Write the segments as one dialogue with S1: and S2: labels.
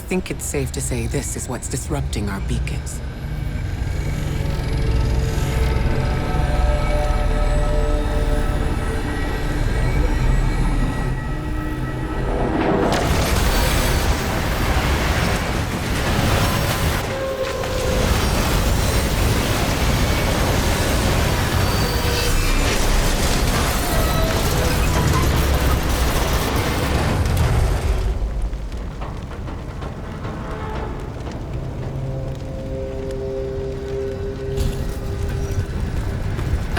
S1: think it's safe to say this is what's disrupting our beacons.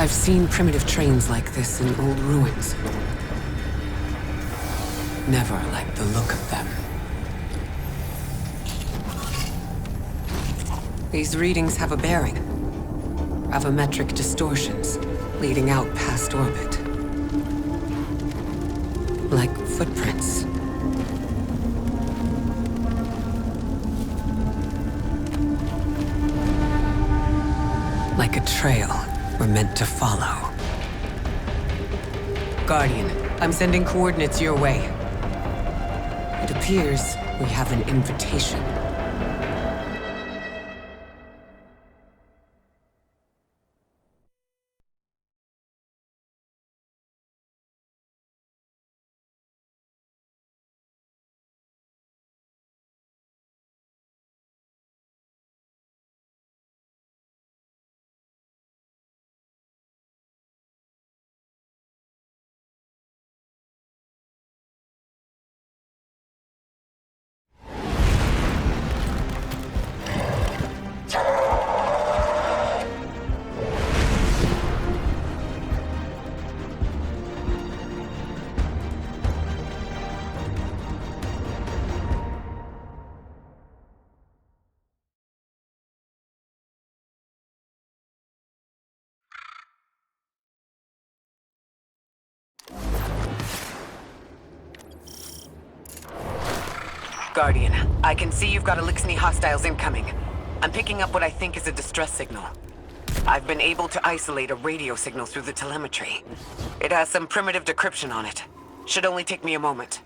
S1: I've seen primitive trains like this in old ruins. Never liked the look of them. These readings have a bearing. Gravimetric distortions, leading out past orbit. Like footprints. Like a trail we're meant to follow. Guardian, I'm sending coordinates your way. It appears we have an invitation. Guardian, I can see you've got Elixni hostiles incoming. I'm picking up what I think is a distress signal. I've been able to isolate a radio signal through the telemetry. It has some primitive decryption on it. Should only take me a moment.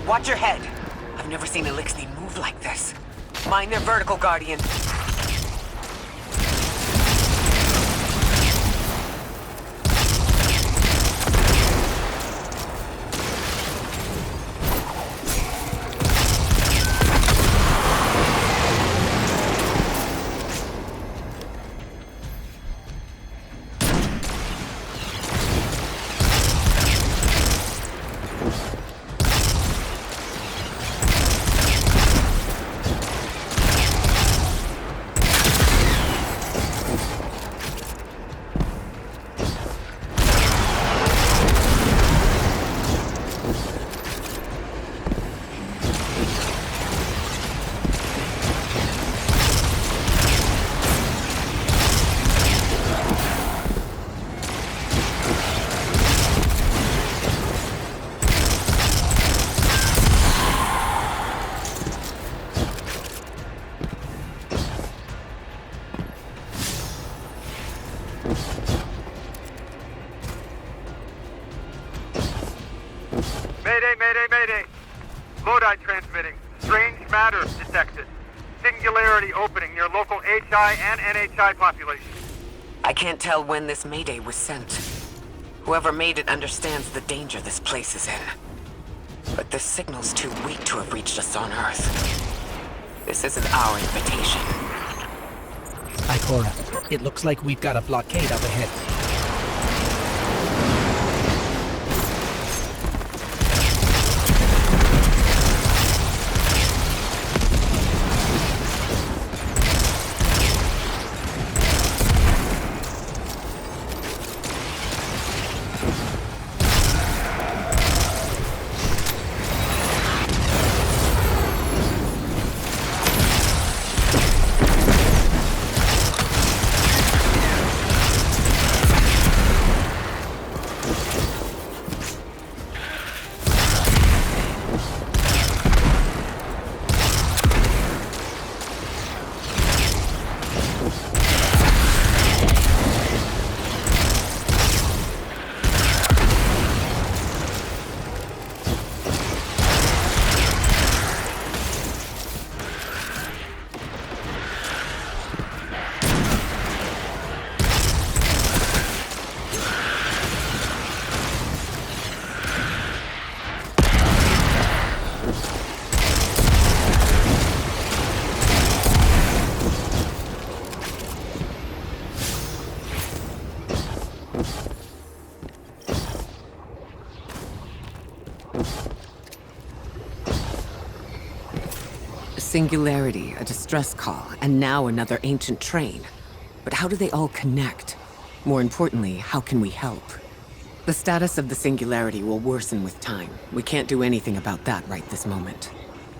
S1: Watch your head. I've never seen Elixni move like this. Mind their vertical, Guardian.
S2: Mayday! Lodi transmitting. Strange matter detected. Singularity opening near local HI and NHI population.
S1: I can't tell when this Mayday was sent. Whoever made it understands the danger this place is in. But this signal's too weak to have reached us on Earth. This isn't our invitation.
S3: Ikora, it looks like we've got a blockade up ahead.
S1: A singularity, a distress call, and now another ancient train. But how do they all connect? More importantly, how can we help? The status of the singularity will worsen with time. We can't do anything about that right this moment.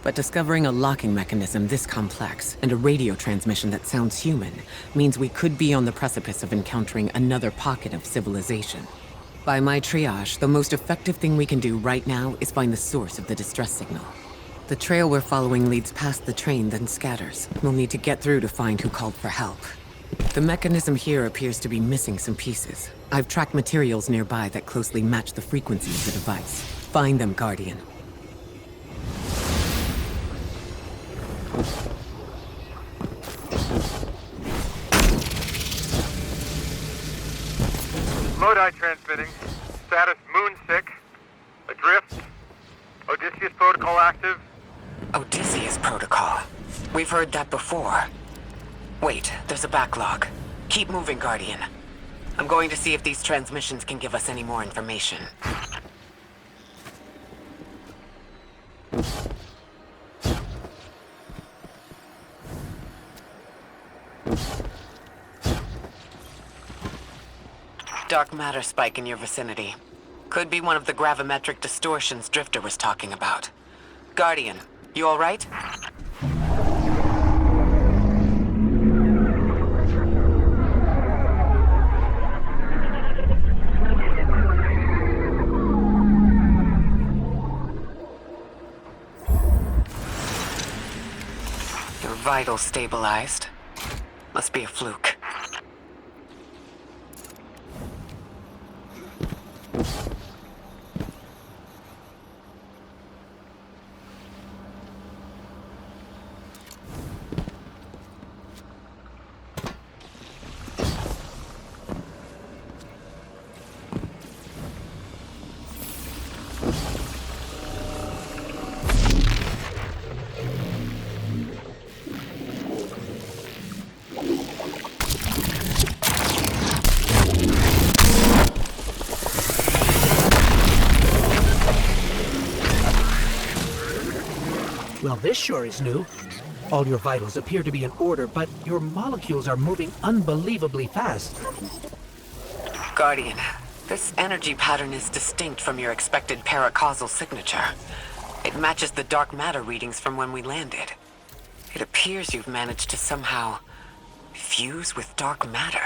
S1: But discovering a locking mechanism this complex, and a radio transmission that sounds human, means we could be on the precipice of encountering another pocket of civilization. By my triage, the most effective thing we can do right now is find the source of the distress signal. The trail we're following leads past the train, then scatters. We'll need to get through to find who called for help. The mechanism here appears to be missing some pieces. I've tracked materials nearby that closely match the frequency of the device. Find them, Guardian.
S2: Lodi transmitting. Status moon sick. Adrift. Odysseus protocol active.
S1: Odysseus protocol. We've heard that before. Wait, there's a backlog. Keep moving, Guardian. I'm going to see if these transmissions can give us any more information. Dark matter spike in your vicinity. Could be one of the gravimetric distortions Drifter was talking about. Guardian, you all right? Your vitals stabilized. Must be a fluke.
S3: Well, this sure is new. All your vitals appear to be in order, but your molecules are moving unbelievably fast.
S1: Guardian, this energy pattern is distinct from your expected paracausal signature. It matches the dark matter readings from when we landed. It appears you've managed to somehow fuse with dark matter.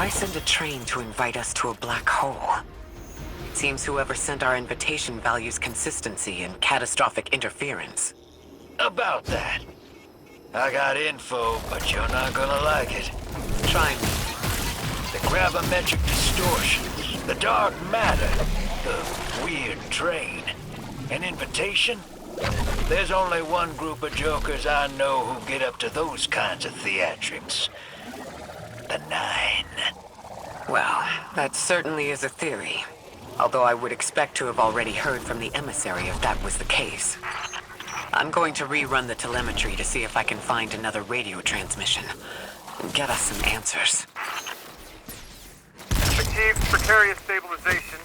S1: Why send a train to invite us to a black hole? It seems whoever sent our invitation values consistency and catastrophic interference.
S4: About that. I got info, but you're not gonna like it.
S1: Try me.
S4: The gravimetric distortions, the dark matter, the weird train. An invitation? There's only one group of jokers I know who get up to those kinds of theatrics. The Nine.
S1: Well, that certainly is a theory. Although I would expect to have already heard from the emissary if that was the case. I'm going to rerun the telemetry to see if I can find another radio transmission. And get us some answers.
S2: Achieved precarious stabilization,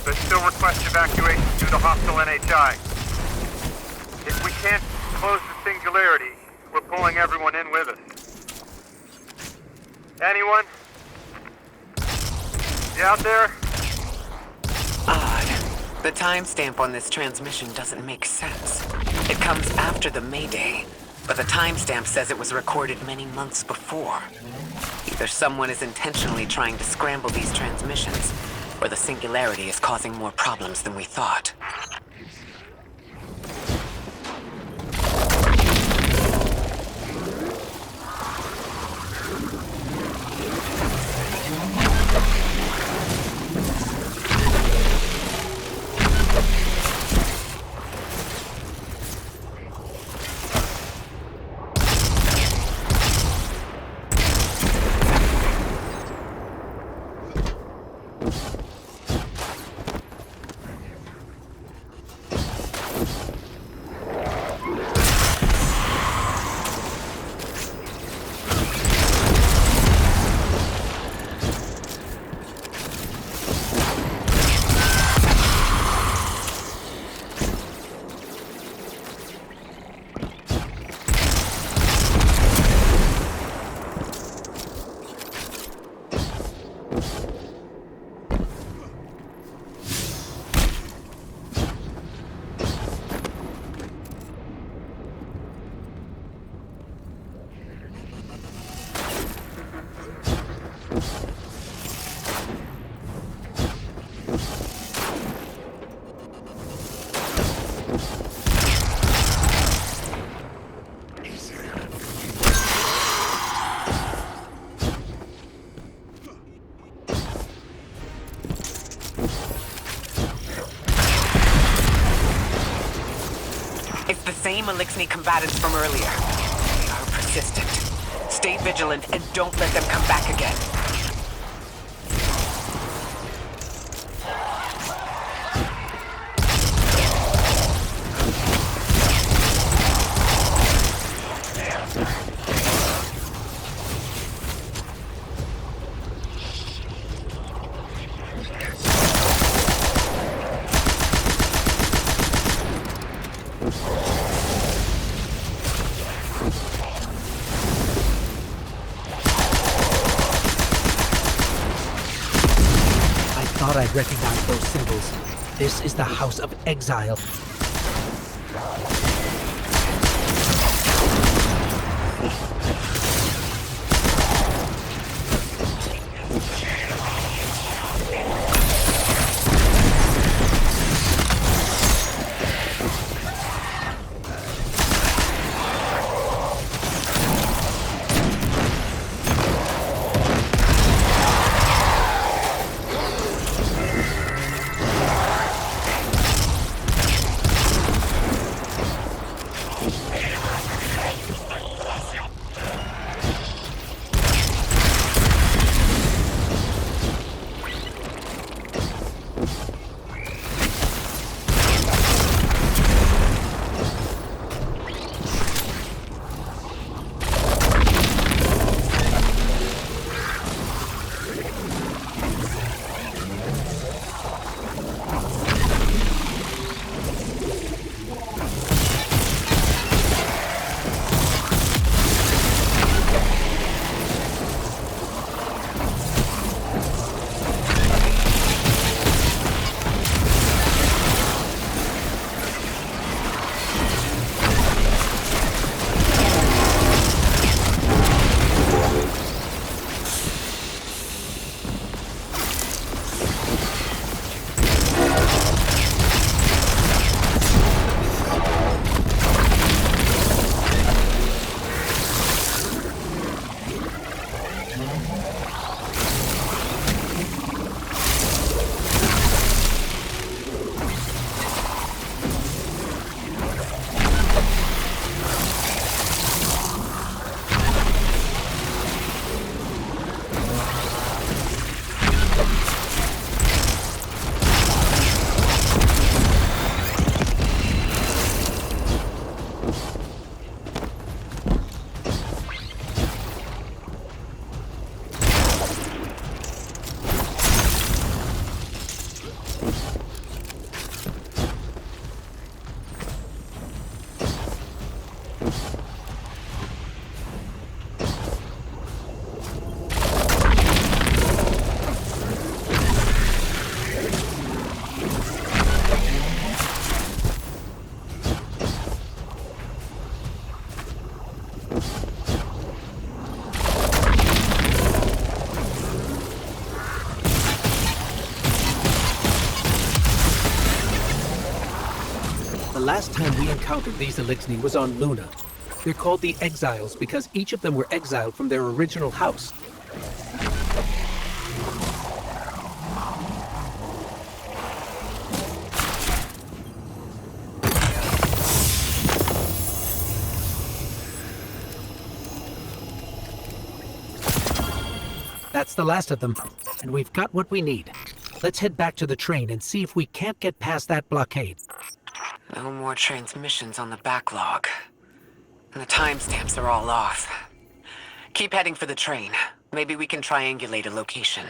S2: but still request evacuation due to hostile NHI. If we can't close the singularity, we're pulling everyone in with us. Anyone? You out there?
S1: Odd. The timestamp on this transmission doesn't make sense. It comes after the Mayday, but the timestamp says it was recorded many months before. Either someone is intentionally trying to scramble these transmissions, or the singularity is causing more problems than we thought. It's the same Elixni combatants from earlier. They are persistent. Stay vigilant and don't let them come back again.
S3: Thought I'd recognize those symbols. This is the House of Exile. The last time we encountered these Elixni was on Luna. They're called the Exiles because each of them were exiled from their original house. That's the last of them, and we've got what we need. Let's head back to the train and see if we can't get past that blockade.
S1: No more transmissions on the backlog. And the timestamps are all off. Keep heading for the train. Maybe we can triangulate a location.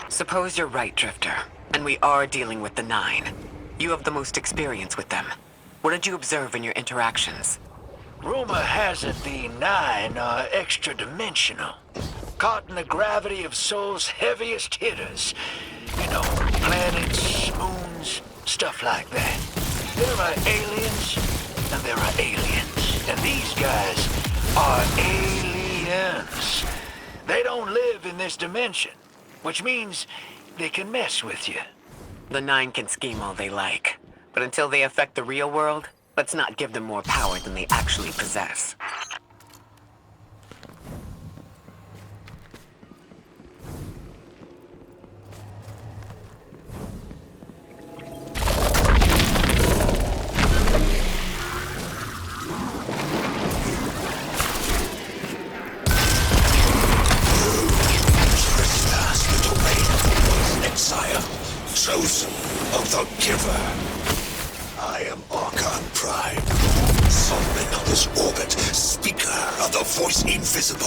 S1: Suppose you're right, Drifter, and we are dealing with the Nine. You have the most experience with them. What did you observe in your interactions?
S4: Rumor has it the Nine are extra-dimensional. Caught in the gravity of Sol's heaviest hitters. You know, planets, moons, stuff like that. There are aliens, and there are aliens. And these guys are aliens. They don't live in this dimension, which means they can mess with you.
S1: The Nine can scheme all they like, but until they affect the real world, let's not give them more power than they actually possess.
S5: Chosen of the Giver. I am Archon Prime, sovereign of this orbit, speaker of the voice invisible.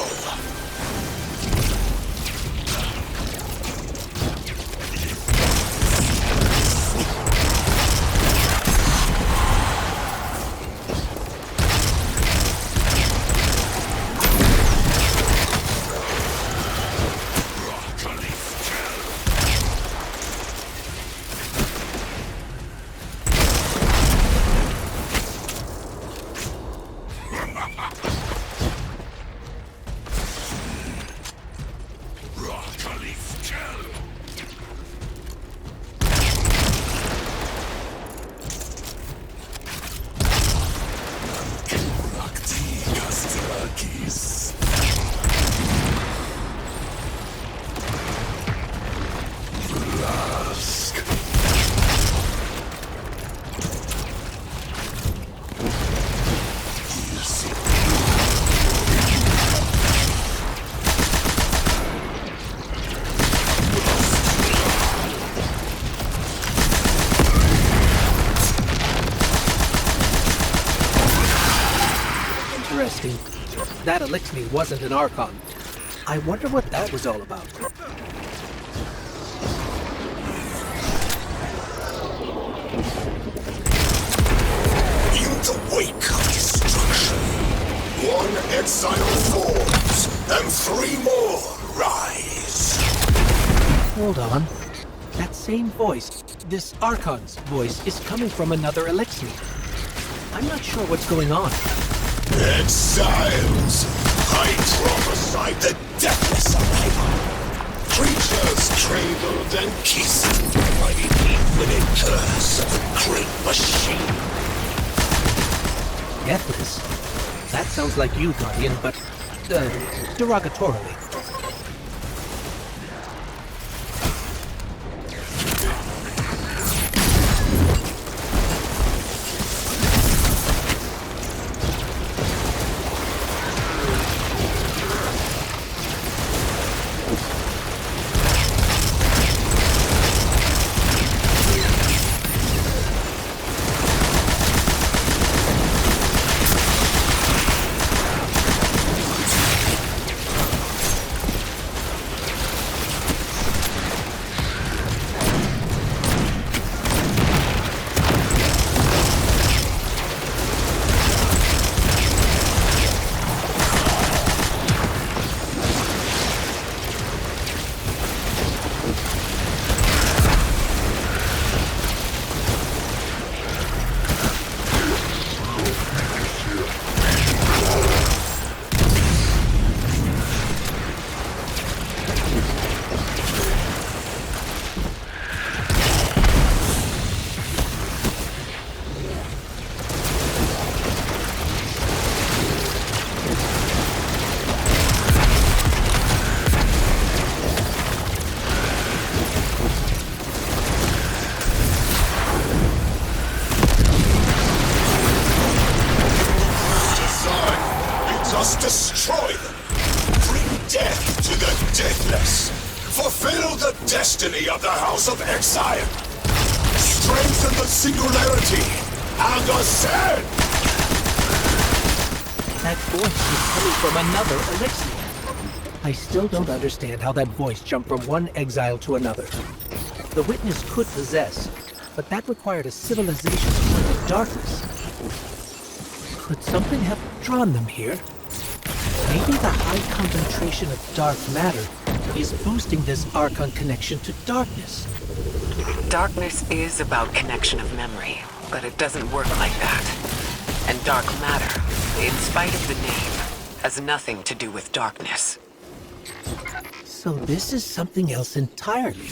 S3: Interesting. That Elixni wasn't an Archon. I wonder what that was all about.
S5: In the wake of destruction, one exile falls, and three more rise.
S3: Hold on. That same voice. This Archon's voice is coming from another Elixir. I'm not sure what's going on.
S5: Exiles! I prophesied the deathless arrival. Creatures cradled and kissed by the infinite curse of the great machine.
S3: Deathless? That sounds like you, Guardian, but derogatorily.
S5: Destroy them! Bring death to the deathless! Fulfill the destiny of the House of Exile! Strengthen the singularity and ascend!
S3: That voice is coming from another Elixir. I still don't understand how that voice jumped from one exile to another. The Witness could possess, but that required a civilization born in darkness. Could something have drawn them here? Maybe the high concentration of dark matter is boosting this Archon connection to darkness.
S1: Darkness is about connection of memory, but it doesn't work like that. And dark matter, in spite of the name, has nothing to do with darkness.
S3: So this is something else entirely.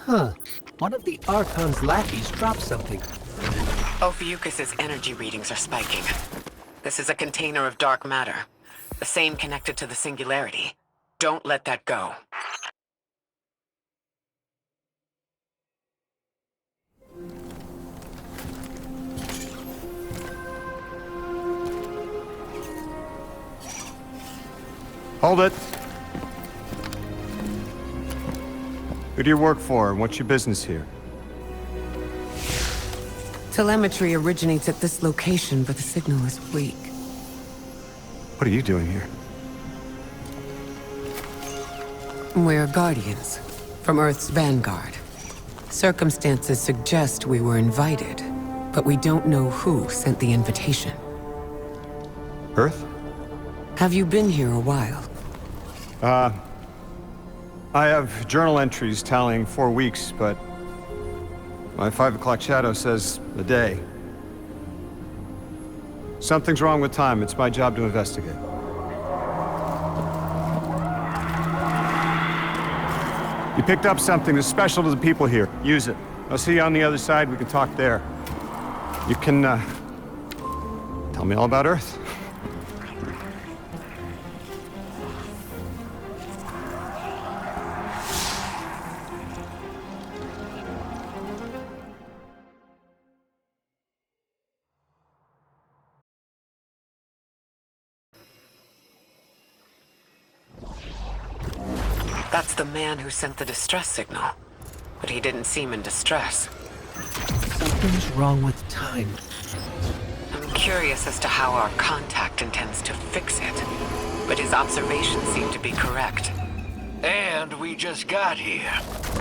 S3: Huh. One of the Archon's lackeys dropped something.
S1: Ophiuchus's energy readings are spiking. This is a container of dark matter. The same connected to the singularity. Don't let that go.
S2: Hold it. Who do you work for, and what's your business here?
S1: Telemetry originates at this location, but the signal is weak.
S2: What are you doing here?
S1: We're Guardians, from Earth's vanguard. Circumstances suggest we were invited, but we don't know who sent the invitation.
S2: Earth?
S1: Have you been here a while?
S2: I have journal entries tallying 4 weeks, but my 5 o'clock shadow says a day. Something's wrong with time. It's my job to investigate. You picked up something that's special to the people here. Use it. I'll see you on the other side. We can talk there. You can, tell me all about Earth.
S1: That's the man who sent the distress signal. but he didn't seem in distress.
S3: Something's wrong with time.
S1: I'm curious as to how our contact intends to fix it, but his observations seem to be correct.
S4: And we just got here.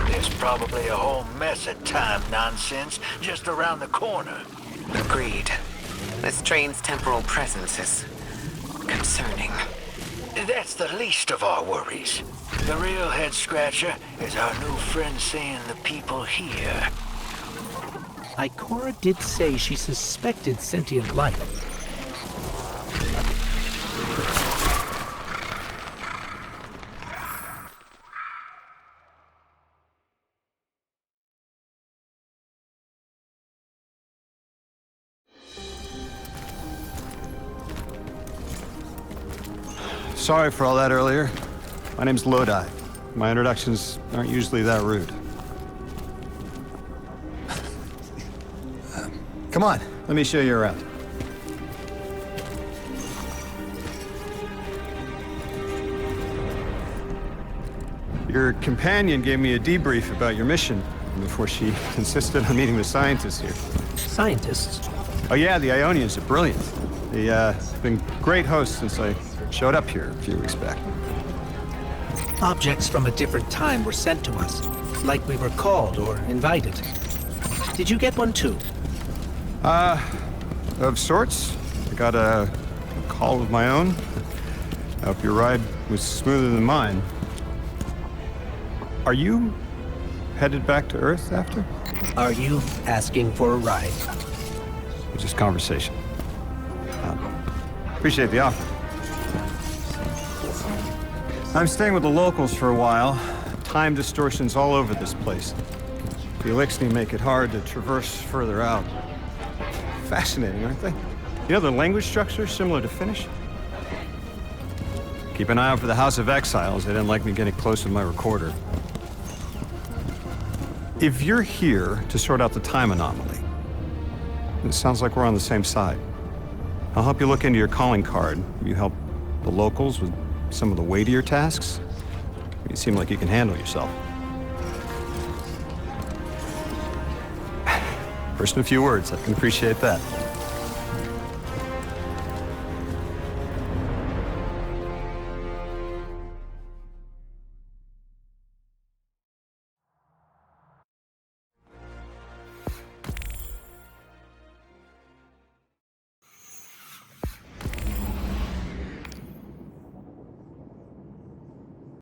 S4: There's probably a whole mess of time nonsense just around the corner.
S1: Agreed. This train's temporal presence is concerning.
S4: That's the least of our worries. The real head-scratcher is our new friend seeing the people here.
S3: Ikora did say she suspected sentient life.
S6: Sorry for all that earlier. My name's Lodi. My introductions aren't usually that rude. Come on, let me show you around. Your companion gave me a debrief about your mission before she insisted on meeting the scientists here.
S3: Scientists?
S6: Oh yeah, the Ionians are brilliant. They've been great hosts since I showed up here a few weeks back.
S3: Objects from a different time were sent to us, like we were called or invited. Did you get one too?
S6: Of sorts. I got a call of my own. I hope your ride was smoother than mine. Are you headed back to Earth after?
S3: Are you asking for a ride?
S6: Just conversation. Appreciate the offer. I'm staying with the locals for a while. Time distortions all over this place. The Elixni make it hard to traverse further out. Fascinating, aren't they? You know, the language structure is similar to Finnish. Keep an eye out for the House of Exiles. They didn't like me getting close with my recorder. If you're here to sort out the time anomaly, it sounds like we're on the same side. I'll help you look into your calling card. You help the locals with some of the weightier tasks. You seem like you can handle yourself. First in a few words, I can appreciate that.